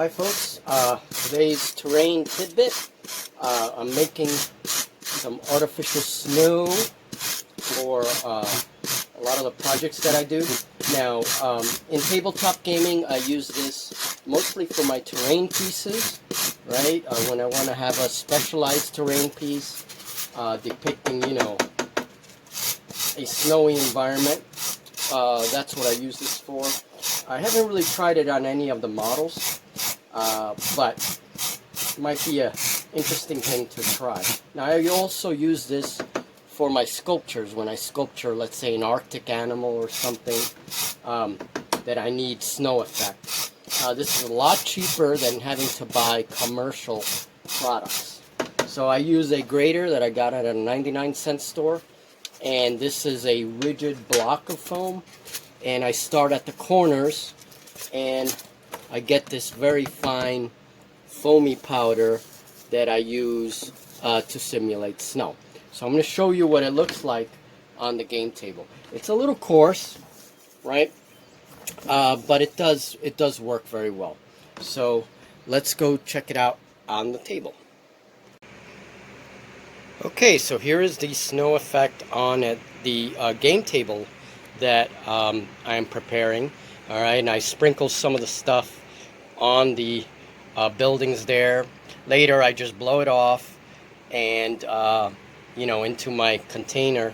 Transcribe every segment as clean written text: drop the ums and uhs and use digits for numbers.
Hi folks, today's terrain tidbit. I'm making some artificial snow for a lot of the projects that I do. Now, in tabletop gaming, I use this mostly for my terrain pieces, right? When I want to have a specialized terrain piece depicting, a snowy environment. That's what I use this for. I haven't really tried it on any of the models. But it might be an interesting thing to try. Now I also use this for my sculptures when I sculpture, let's say, an Arctic animal or something that I need snow effect. This is a lot cheaper than having to buy commercial products. So I use a grater that I got at a 99-cent store, and this is a rigid block of foam, and I start at the corners and I get this very fine foamy powder that I use to simulate snow. So I'm going to show you what it looks like on the game table. It's a little coarse, right? But it does work very well. So let's go check it out on the table. Okay, so here is the snow effect on the game table that I am preparing. All right, and I sprinkle some of the stuff on the buildings there. Later I just blow it off and into my container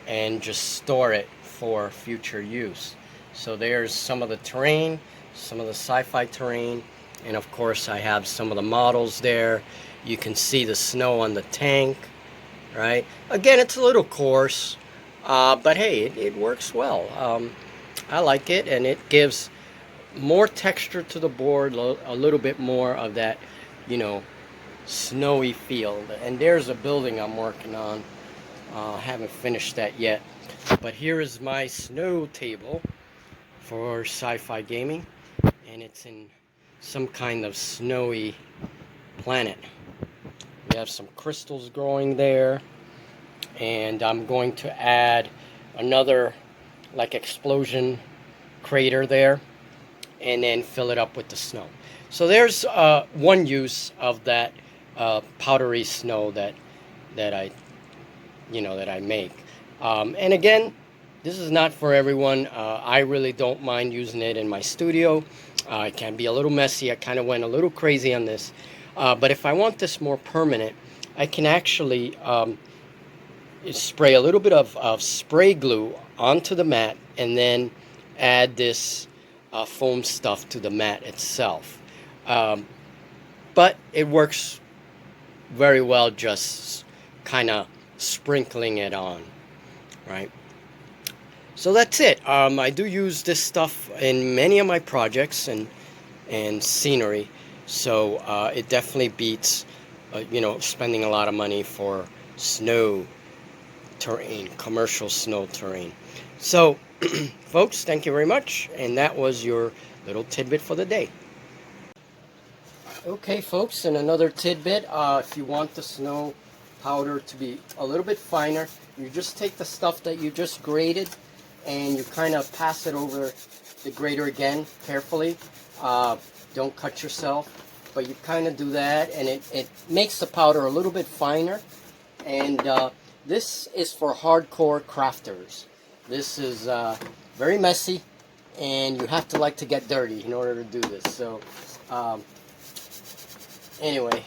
and just store it for future use. So there's some of the terrain, some of the sci-fi terrain, and of course I have some of the models there. You can see the snow on the tank, right? Again, it's a little coarse, but hey, it works well. I like it, and it gives more texture to the board, a little bit more of that, snowy feel. And there's a building I'm working on. Haven't finished that yet. But here is my snow table for sci-fi gaming, and it's in some kind of snowy planet. We have some crystals growing there, and I'm going to add another explosion crater there, and then fill it up with the snow. So there's one use of that powdery snow that I make. And again, this is not for everyone. I really don't mind using it in my studio. It can be a little messy. I kind of went a little crazy on this. But if I want this more permanent, I can actually spray a little bit of spray glue onto the mat and then add this foam stuff to the mat itself. But it works very well just kind of sprinkling it on, right? So that's it. I do use this stuff in many of my projects and scenery, so it definitely beats spending a lot of money for snow terrain, commercial snow terrain. So folks, thank you very much, and that was your little tidbit for the day. Okay folks, and another tidbit, if you want the snow powder to be a little bit finer, you just take the stuff that you just grated and you kind of pass it over the grater again carefully. Don't cut yourself, but you kind of do that, and it makes the powder a little bit finer. And this is for hardcore crafters. This is very messy, and you have to like to get dirty in order to do this. So anyway,